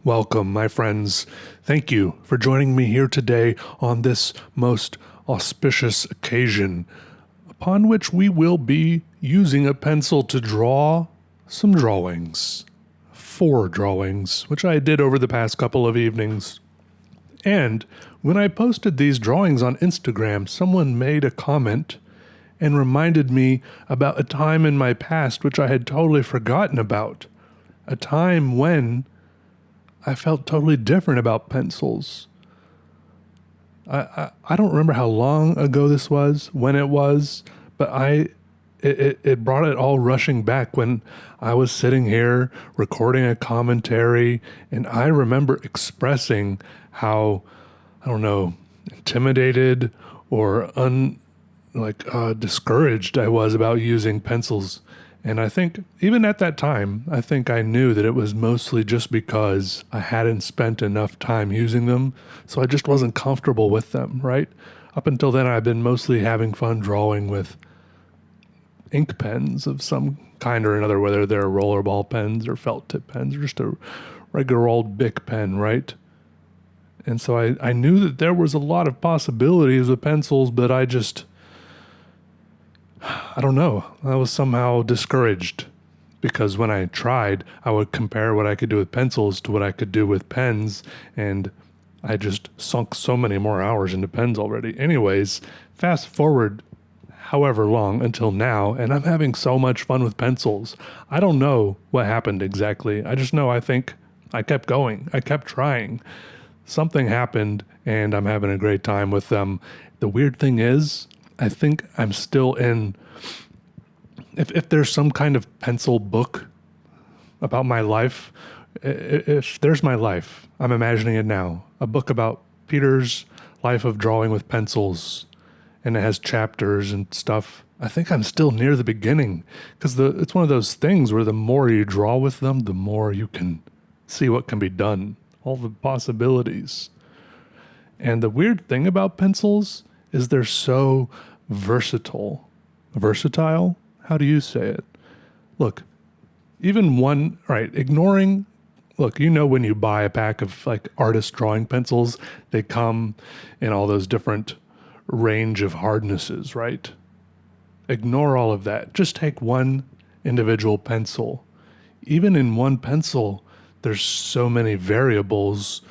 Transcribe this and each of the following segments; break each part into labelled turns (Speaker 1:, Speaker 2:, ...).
Speaker 1: Welcome, my friends. Thank you for joining me here today on this most auspicious occasion, upon which we will be using a pencil to draw some drawings. 4 drawings, which I did over the past couple of evenings. And when I posted these drawings on Instagram, someone made a comment and reminded me about a time in my past which I had totally forgotten about. A time when I felt totally different about pencils. I don't remember how long ago this was, when it was, but it brought it all rushing back when I was sitting here recording a commentary, and I remember expressing how, I don't know, intimidated or discouraged I was about using pencils. And I think even at that time, I think I knew that it was mostly just because I hadn't spent enough time using them, so I just wasn't comfortable with them, right? Up until then, I've been mostly having fun drawing with ink pens of some kind or another, whether they're rollerball pens or felt tip pens or just a regular old Bic pen, right? And so I knew that there was a lot of possibilities with pencils, but I don't know. I was somehow discouraged because when I tried, I would compare what I could do with pencils to what I could do with pens, and I just sunk so many more hours into pens already. Anyways, fast forward however long until now, and I'm having so much fun with pencils. I don't know what happened exactly. I just know I think I kept going. I kept trying. Something happened, and I'm having a great time with them. The weird thing is, I think I'm still in, if there's some kind of pencil book about my life, if there's my life, I'm imagining it now, a book about Peter's life of drawing with pencils, and it has chapters and stuff. I think I'm still near the beginning, because it's one of those things where the more you draw with them, the more you can see what can be done, all the possibilities. And the weird thing about pencils is they're so versatile. Versatile? How do you say it? Look, ignoring, look, when you buy a pack of like artist drawing pencils, they come in all those different range of hardnesses, right? Ignore all of that. Just take one individual pencil. Even in one pencil, there's so many variables,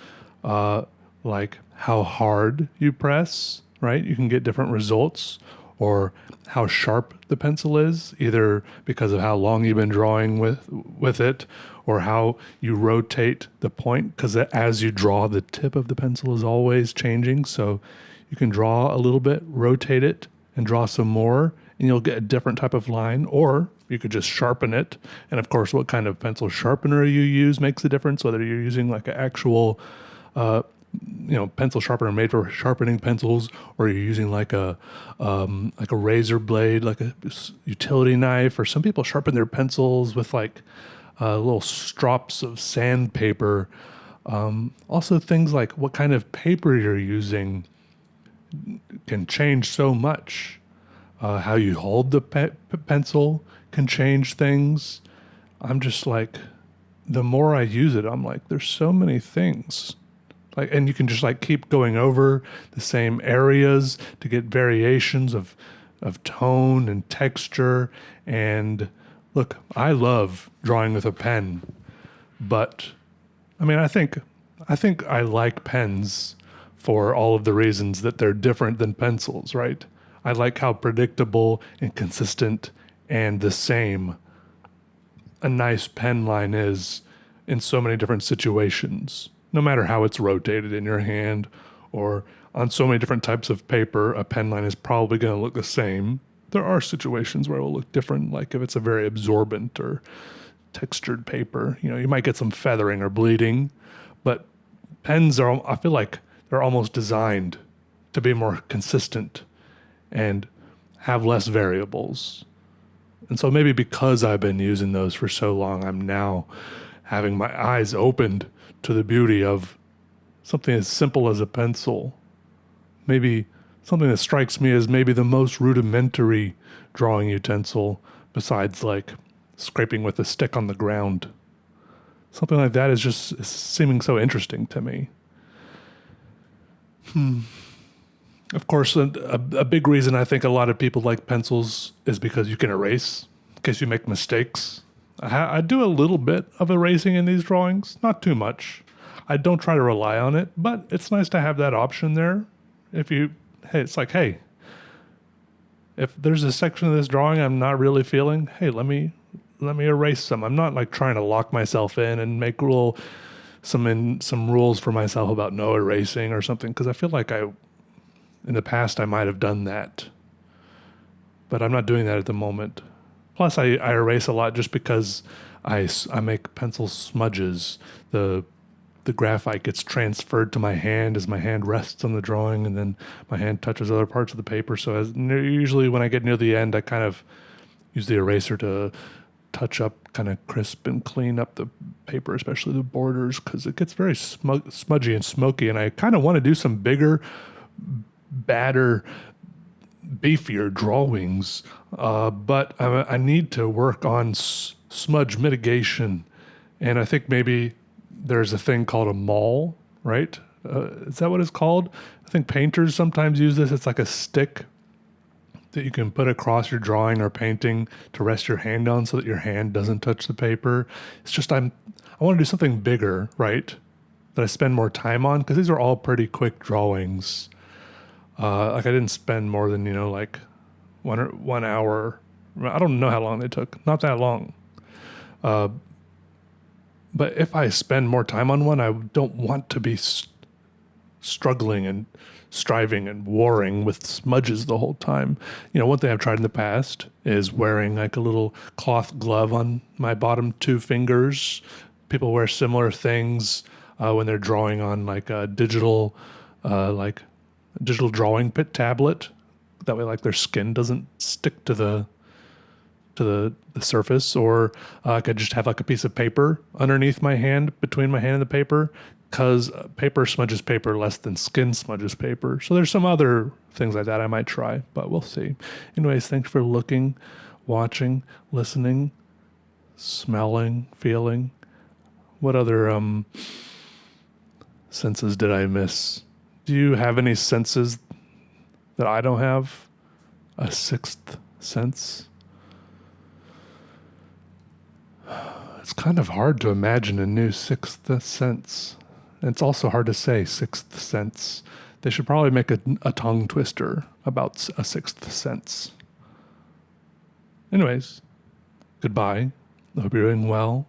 Speaker 1: like how hard you press, right? You can get different results, or how sharp the pencil is, either because of how long you've been drawing with it, or how you rotate the point, because as you draw, the tip of the pencil is always changing. So you can draw a little bit, rotate it, and draw some more, and you'll get a different type of line. Or you could just sharpen it. And of course, what kind of pencil sharpener you use makes a difference, whether you're using like an actual pencil sharpener made for sharpening pencils, or you're using like a razor blade, like a utility knife, or some people sharpen their pencils with like little strops of sandpaper. Also, things like what kind of paper you're using can change so much. How you hold the pencil can change things. I'm just like, the more I use it, I'm like, there's so many things. And you can just like keep going over the same areas to get variations of tone and texture. And look, I love drawing with a pen, but I think I like pens for all of the reasons that they're different than pencils, right? I like how predictable and consistent and the same a nice pen line is in so many different situations. No matter how it's rotated in your hand or on so many different types of paper, a pen line is probably going to look the same. There are situations where it will look different, like if it's a very absorbent or textured paper. You might get some feathering or bleeding, but pens I feel like they're almost designed to be more consistent and have less variables. And so maybe because I've been using those for so long, I'm now having my eyes opened to the beauty of something as simple as a pencil. Maybe something that strikes me as maybe the most rudimentary drawing utensil, besides like scraping with a stick on the ground. Something like that is just seeming so interesting to me. Of course, a big reason I think a lot of people like pencils is because you can erase in case you make mistakes. I do a little bit of erasing in these drawings, not too much. I don't try to rely on it, but it's nice to have that option there. If you, hey, it's like, hey, if there's a section of this drawing I'm not really feeling, hey, let me erase some. I'm not like trying to lock myself in and make some rules for myself about no erasing or something, because I feel like in the past I might have done that, but I'm not doing that at the moment. Plus, I erase a lot just because I make pencil smudges. The graphite gets transferred to my hand as my hand rests on the drawing, and then my hand touches other parts of the paper. So usually when I get near the end, I kind of use the eraser to touch up, kind of crisp and clean up the paper, especially the borders, because it gets very smudgy and smoky. And I kind of want to do some bigger, badder, beefier drawings, but I need to work on smudge mitigation. And I think maybe there's a thing called a mall, right? Is that what it's called? I think painters sometimes use this. It's like a stick that you can put across your drawing or painting to rest your hand on so that your hand doesn't touch the paper. It's just I want to do something bigger, right? That I spend more time on, because these are all pretty quick drawings. Like I didn't spend more than, like 1 hour. I don't know how long they took. Not that long. But if I spend more time on one, I don't want to be struggling and striving and warring with smudges the whole time. One thing I've tried in the past is wearing like a little cloth glove on my bottom two fingers. People wear similar things when they're drawing on like a digital drawing pit tablet. That way, like their skin doesn't stick to the surface. Or I could just have like a piece of paper underneath my hand, between my hand and the paper, because paper smudges paper less than skin smudges paper. So there's some other things like that I might try, but we'll see. Anyways, thanks for looking, watching, listening, smelling, feeling. What other senses did I miss? Do you have any senses that I don't have? A sixth sense? It's kind of hard to imagine a new sixth sense. And it's also hard to say sixth sense. They should probably make a tongue twister about a sixth sense. Anyways, goodbye. I hope you're doing well.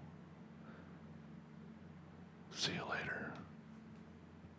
Speaker 1: See you later.